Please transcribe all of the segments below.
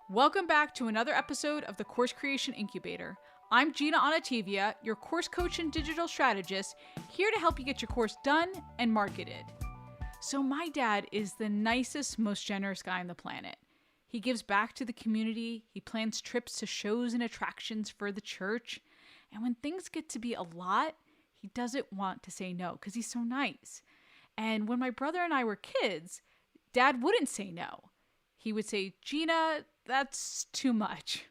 Welcome back to another episode of the Course Creation Incubator. I'm Gina Onativia, your course coach and digital strategist, here to help you get your course done and marketed. So my dad is the nicest, most generous guy on the planet. He gives back to the community, he plans trips to shows and attractions for the church, and when things get to be a lot, he doesn't want to say no because he's so nice. And when my brother and I were kids, Dad wouldn't say no. He would say, Gina, that's too much.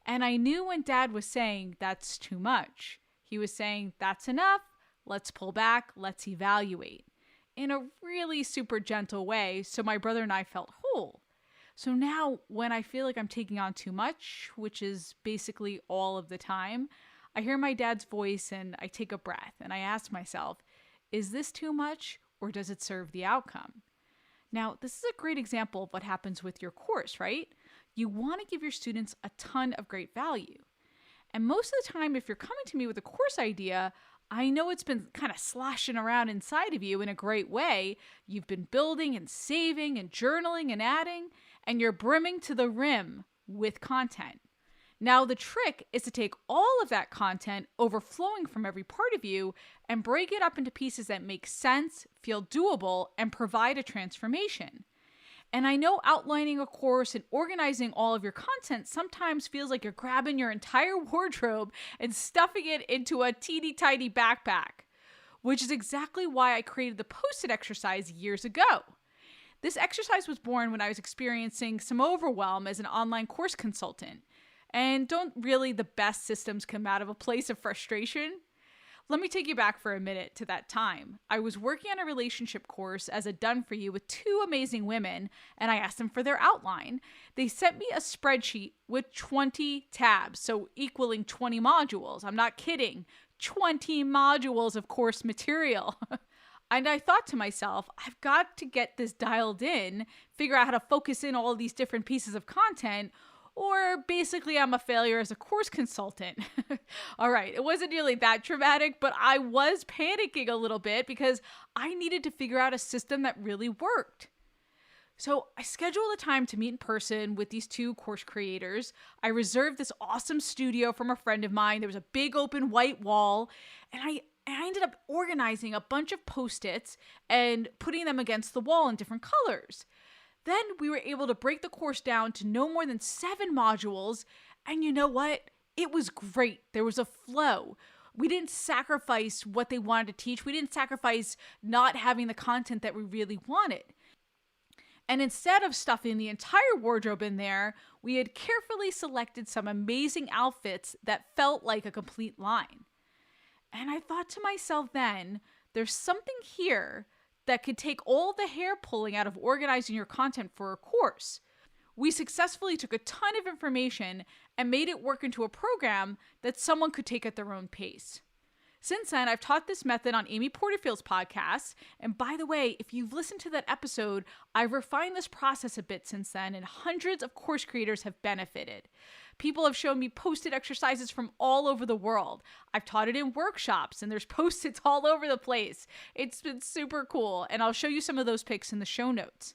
And I knew when Dad was saying that's too much. He was saying that's enough, let's pull back, let's evaluate. In a really super gentle way, so my brother and I felt whole. So now when I feel like I'm taking on too much, which is basically all of the time, I hear my dad's voice and I take a breath and I ask myself, is this too much or does it serve the outcome? Now, this is a great example of what happens with your course, right? You want to give your students a ton of great value. And most of the time, if you're coming to me with a course idea, I know it's been kind of sloshing around inside of you in a great way. You've been building and saving and journaling and adding, and you're brimming to the rim with content. Now, the trick is to take all of that content overflowing from every part of you and break it up into pieces that make sense, feel doable, and provide a transformation. And I know outlining a course and organizing all of your content sometimes feels like you're grabbing your entire wardrobe and stuffing it into a teeny tiny backpack, which is exactly why I created the Post-it exercise years ago. This exercise was born when I was experiencing some overwhelm as an online course consultant. And don't really the best systems come out of a place of frustration? Let me take you back for a minute to that time. I was working on a relationship course as a done for you with two amazing women, and I asked them for their outline. They sent me a spreadsheet with 20 tabs, so equaling 20 modules. I'm not kidding. 20 modules of course material. And I thought to myself, I've got to get this dialed in, figure out how to focus in all these different pieces of content, or basically I'm a failure as a course consultant. All right, it wasn't nearly that dramatic, but I was panicking a little bit because I needed to figure out a system that really worked. So I scheduled a time to meet in person with these two course creators. I reserved this awesome studio from a friend of mine. There was a big open white wall, and I ended up organizing a bunch of Post-its and putting them against the wall in different colors. Then we were able to break the course down to no more than 7 modules. And you know what? It was great. There was a flow. We didn't sacrifice what they wanted to teach. We didn't sacrifice not having the content that we really wanted. And instead of stuffing the entire wardrobe in there, we had carefully selected some amazing outfits that felt like a complete line. And I thought to myself then, there's something here that could take all the hair pulling out of organizing your content for a course. We successfully took a ton of information and made it work into a program that someone could take at their own pace. Since then, I've taught this method on Amy Porterfield's podcast. And by the way, if you've listened to that episode, I've refined this process a bit since then, and hundreds of course creators have benefited. People have shown me Post-it exercises from all over the world. I've taught it in workshops, and there's Post-its all over the place. It's been super cool, and I'll show you some of those pics in the show notes.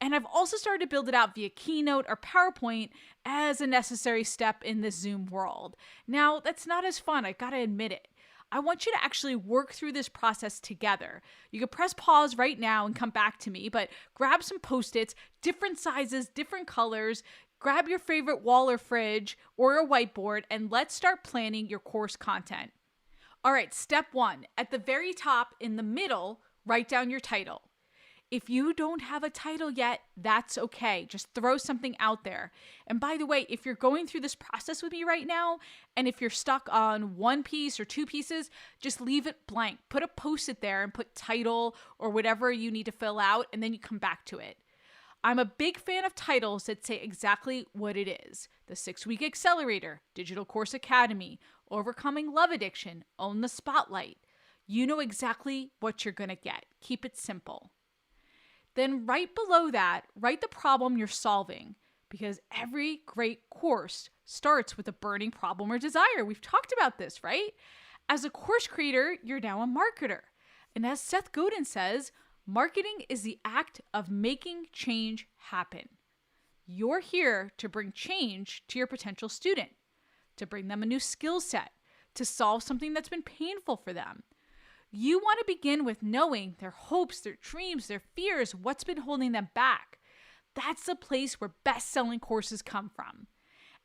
And I've also started to build it out via Keynote or PowerPoint as a necessary step in this Zoom world. Now, that's not as fun, I gotta admit it. I want you to actually work through this process together. You can press pause right now and come back to me, but grab some Post-its, different sizes, different colors, grab your favorite wall or fridge or a whiteboard, and let's start planning your course content. All right, step 1. At the very top in the middle, write down your title. If you don't have a title yet, that's okay. Just throw something out there. And by the way, if you're going through this process with me right now, and if you're stuck on one piece or 2 pieces, just leave it blank. Put a Post-it there and put title or whatever you need to fill out, and then you come back to it. I'm a big fan of titles that say exactly what it is. The 6-Week Accelerator, Digital Course Academy, Overcoming Love Addiction, Own the Spotlight. You know exactly what you're going to get. Keep it simple. Then right below that, write the problem you're solving, because every great course starts with a burning problem or desire. We've talked about this, right? As a course creator, you're now a marketer. And as Seth Godin says, marketing is the act of making change happen. You're here to bring change to your potential student, to bring them a new skill set, to solve something that's been painful for them. You want to begin with knowing their hopes, their dreams, their fears, what's been holding them back. That's the place where best-selling courses come from.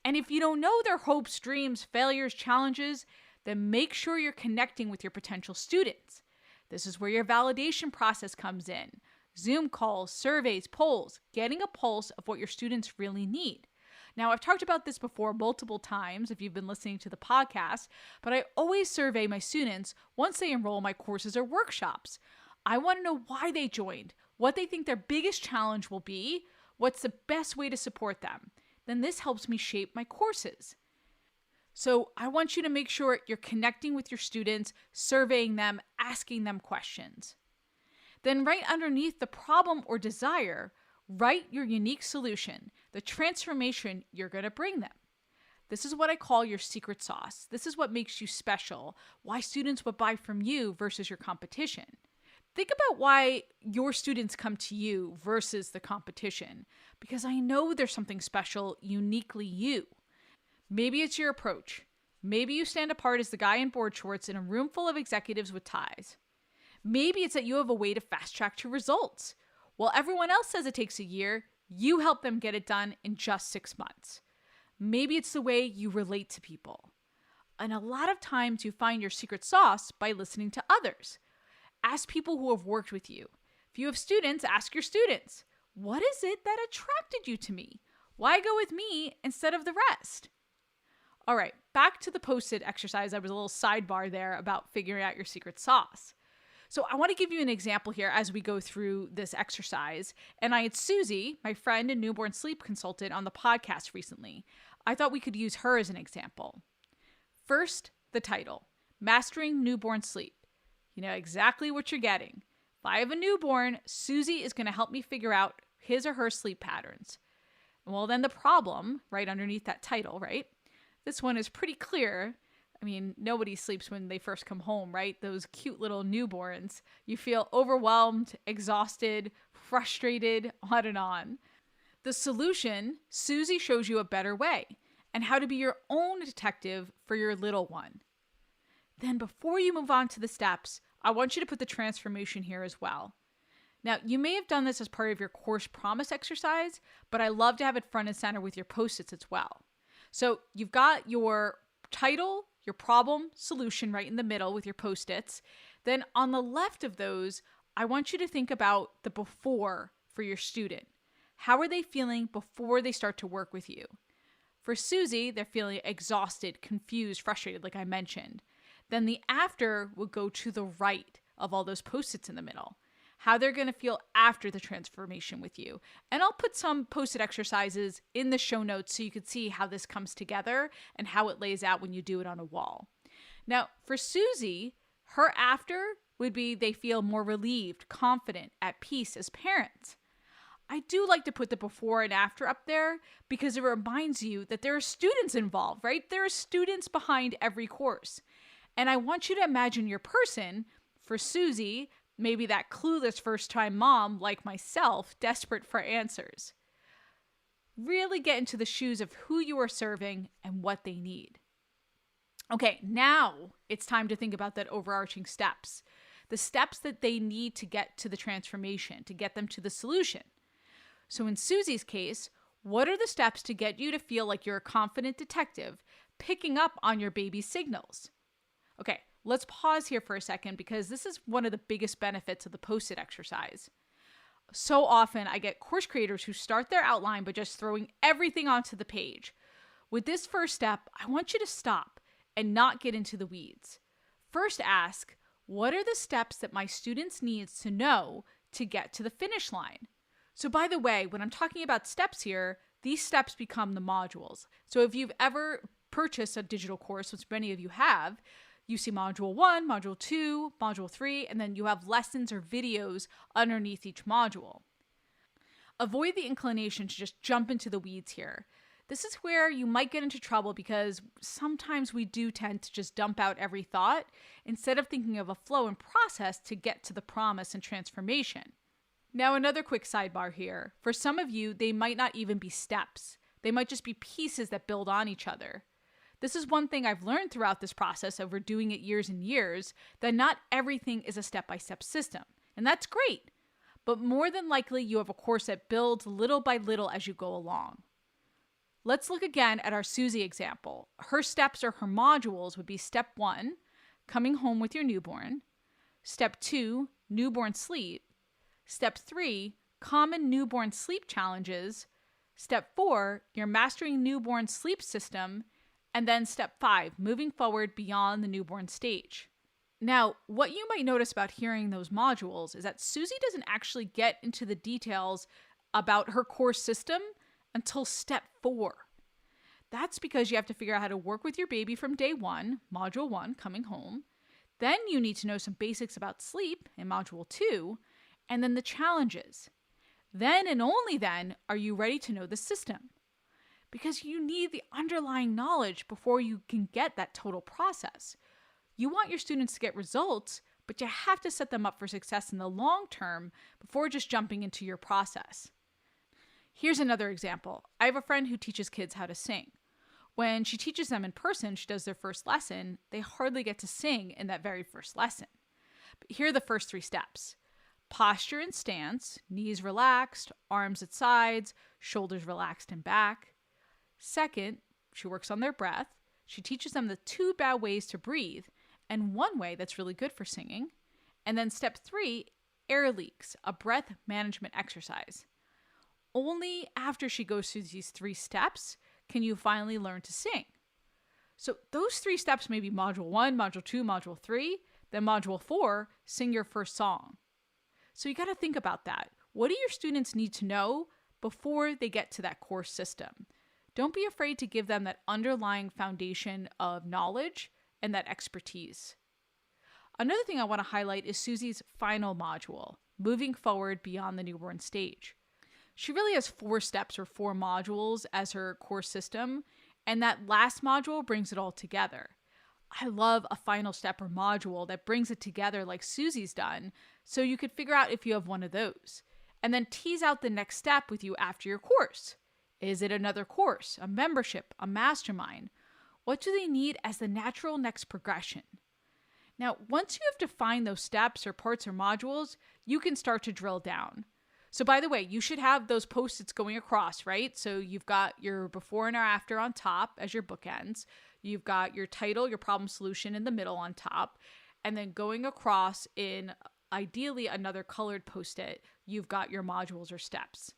And if you don't know their hopes, dreams, failures, challenges, then make sure you're connecting with your potential students. This is where your validation process comes in. Zoom calls, surveys, polls, getting a pulse of what your students really need. Now, I've talked about this before multiple times if you've been listening to the podcast, but I always survey my students once they enroll in my courses or workshops. I want to know why they joined, what they think their biggest challenge will be, what's the best way to support them. Then this helps me shape my courses. So I want you to make sure you're connecting with your students, surveying them, asking them questions. Then right underneath the problem or desire, write your unique solution, the transformation you're going to bring them. This is what I call your secret sauce. This is what makes you special, why students would buy from you versus your competition. Think about why your students come to you versus the competition, because I know there's something special, uniquely you. Maybe it's your approach. Maybe you stand apart as the guy in board shorts in a room full of executives with ties. Maybe it's that you have a way to fast track to results. While everyone else says it takes a year, you help them get it done in just 6 months. Maybe it's the way you relate to people. And a lot of times you find your secret sauce by listening to others. Ask people who have worked with you. If you have students, ask your students, what is it that attracted you to me? Why go with me instead of the rest? All right, back to the Post-it exercise. I was a little sidebar there about figuring out your secret sauce. So I want to give you an example here as we go through this exercise. And I had Susie, my friend and newborn sleep consultant, on the podcast recently. I thought we could use her as an example. First, the title, Mastering Newborn Sleep. You know exactly what you're getting. If I have a newborn, Susie is going to help me figure out his or her sleep patterns. Well, then the problem, right underneath that title, right? This one is pretty clear. I mean, nobody sleeps when they first come home, right? Those cute little newborns. You feel overwhelmed, exhausted, frustrated, on and on. The solution, Susie shows you a better way and how to be your own detective for your little one. Then before you move on to the steps, I want you to put the transformation here as well. Now, you may have done this as part of your course promise exercise, but I love to have it front and center with your Post-its as well. So you've got your title, your problem, solution right in the middle with your Post-its. Then on the left of those, I want you to think about the before for your student. How are they feeling before they start to work with you? For Susie, they're feeling exhausted, confused, frustrated, like I mentioned. Then the after will go to the right of all those Post-its in the middle. How they're going to feel after the transformation with you. And I'll put some Post-it exercises in the show notes so you can see how this comes together and how it lays out when you do it on a wall. Now, for Susie, her after would be they feel more relieved, confident, at peace as parents. I do like to put the before and after up there because it reminds you that there are students involved, right? There are students behind every course. And I want you to imagine your person, for Susie, maybe that clueless first-time mom like myself, desperate for answers. Really get into the shoes of who you are serving and what they need. Okay, now it's time to think about that overarching steps. The steps that they need to get to the transformation, to get them to the solution. So in Susie's case, what are the steps to get you to feel like you're a confident detective picking up on your baby's signals? Okay, let's pause here for a second because this is one of the biggest benefits of the Post-it exercise. So often I get course creators who start their outline by just throwing everything onto the page. With this first step, I want you to stop and not get into the weeds. First ask, what are the steps that my students need to know to get to the finish line? So by the way, when I'm talking about steps here, these steps become the modules. So if you've ever purchased a digital course, which many of you have, you see module 1, module 2, module 3, and then you have lessons or videos underneath each module. Avoid the inclination to just jump into the weeds here. This is where you might get into trouble because sometimes we do tend to just dump out every thought instead of thinking of a flow and process to get to the promise and transformation. Now, another quick sidebar here. For some of you, they might not even be steps. They might just be pieces that build on each other. This is one thing I've learned throughout this process over doing it years and years, that not everything is a step-by-step system. And that's great. But more than likely, you have a course that builds little by little as you go along. Let's look again at our Susie example. Her steps or her modules would be step 1, coming home with your newborn. Step 2, newborn sleep. Step 3, common newborn sleep challenges. Step 4, your mastering newborn sleep system. And then step 5, moving forward beyond the newborn stage. Now, what you might notice about hearing those modules is that Susie doesn't actually get into the details about her course system until step 4. That's because you have to figure out how to work with your baby from day 1, module 1, coming home. Then you need to know some basics about sleep in module 2, and then the challenges. Then and only then are you ready to know the system. Because you need the underlying knowledge before you can get that total process. You want your students to get results, but you have to set them up for success in the long term before just jumping into your process. Here's another example. I have a friend who teaches kids how to sing. When she teaches them in person, she does their first lesson, they hardly get to sing in that very first lesson. But here are the first 3 steps. Posture and stance, knees relaxed, arms at sides, shoulders relaxed and back. Second, she works on their breath. She teaches them the 2 bad ways to breathe and one way that's really good for singing. And then step 3, air leaks, a breath management exercise. Only after she goes through these 3 steps can you finally learn to sing. So those 3 steps may be module 1, module 2, module 3, then module 4, sing your first song. So you got to think about that. What do your students need to know before they get to that course system? Don't be afraid to give them that underlying foundation of knowledge and that expertise. Another thing I want to highlight is Susie's final module, moving forward beyond the newborn stage. She really has 4 steps or 4 modules as her course system, and that last module brings it all together. I love a final step or module that brings it together like Susie's done, so you could figure out if you have one of those, and then tease out the next step with you after your course. Is it another course, a membership, a mastermind? What do they need as the natural next progression? Now, once you have defined those steps or parts or modules, you can start to drill down. So by the way, you should have those post-its going across, right? So you've got your before and after on top as your bookends. You've got your title, your problem solution in the middle on top. And then going across in ideally another colored post-it, you've got your modules or steps.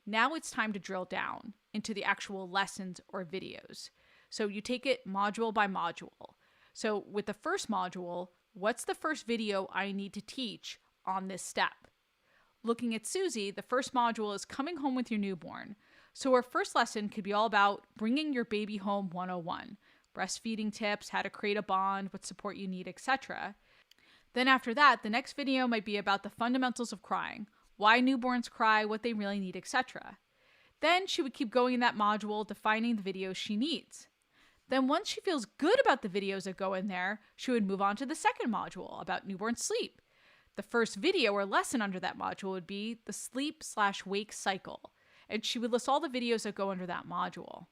Now it's time to drill down into the actual lessons or videos. So you take it module by module. So with the first module, what's the first video I need to teach on this step? Looking at Susie, the first module is coming home with your newborn. So our first lesson could be all about bringing your baby home 101, breastfeeding tips, how to create a bond, what support you need, etc. Then after that, the next video might be about the fundamentals of crying, why newborns cry, what they really need, etc. Then she would keep going in that module, defining the videos she needs. Then once she feels good about the videos that go in there, she would move on to the second module about newborn sleep. The first video or lesson under that module would be the sleep/wake cycle, and she would list all the videos that go under that module.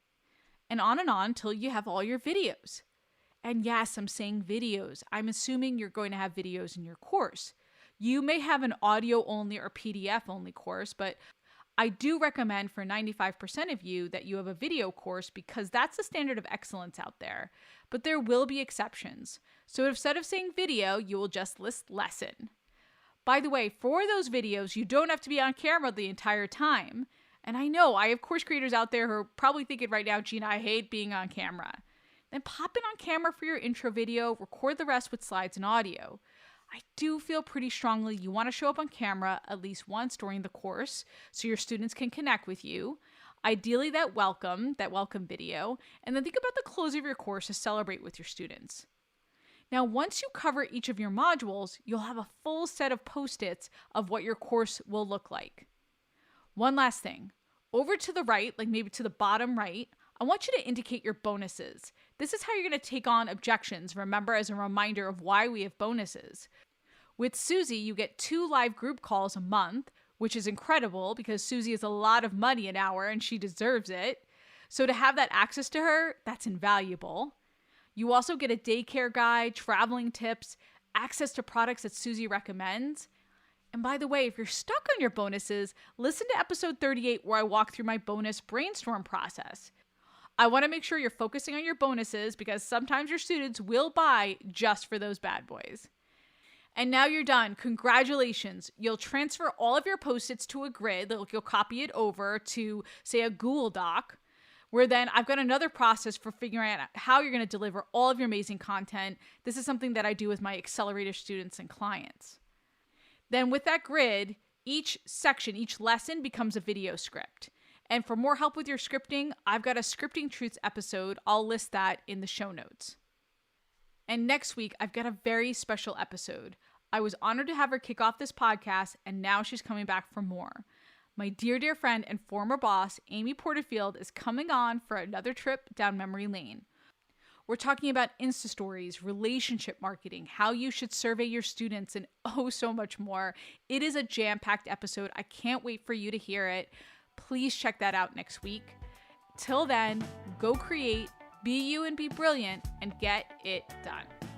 And on till you have all your videos. And yes, I'm saying videos. I'm assuming you're going to have videos in your course. You may have an audio only or PDF only course, but I do recommend for 95% of you that you have a video course because that's the standard of excellence out there. But there will be exceptions. So instead of saying video, you will just list lesson. By the way, for those videos, you don't have to be on camera the entire time. And I know I have course creators out there who are probably thinking right now, Gina, I hate being on camera. Then pop in on camera for your intro video, record the rest with slides and audio. I do feel pretty strongly you want to show up on camera at least once during the course so your students can connect with you. Ideally that welcome video, and then think about the close of your course to celebrate with your students. Now, once you cover each of your modules, you'll have a full set of post-its of what your course will look like. One last thing. Over to the right, like maybe to the bottom right, I want you to indicate your bonuses. This is how you're going to take on objections, remember, as a reminder of why we have bonuses. With Susie, you get 2 live group calls a month which is incredible because Susie is a lot of money an hour and she deserves it. So to have that access to her, that's invaluable. You also get a daycare guide, traveling tips, access to products that Susie recommends. And by the way, if you're stuck on your bonuses, listen to episode 38 where I walk through my bonus brainstorm process. I want to make sure you're focusing on your bonuses because sometimes your students will buy just for those bad boys. And now you're done. Congratulations. You'll transfer all of your Post-its to a grid. You'll copy it over to, say, a Google Doc, where then I've got another process for figuring out how you're going to deliver all of your amazing content. This is something that I do with my accelerator students and clients. Then with that grid, each section, each lesson becomes a video script. And for more help with your scripting, I've got a Scripting Truths episode. I'll list that in the show notes. And next week, I've got a very special episode. I was honored to have her kick off this podcast, and now she's coming back for more. My dear, dear friend and former boss, Amy Porterfield, is coming on for another trip down memory lane. We're talking about Insta stories, relationship marketing, how you should survey your students, and oh, so much more. It is a jam-packed episode. I can't wait for you to hear it. Please check that out next week. Till then, go create, be you and be brilliant, and get it done.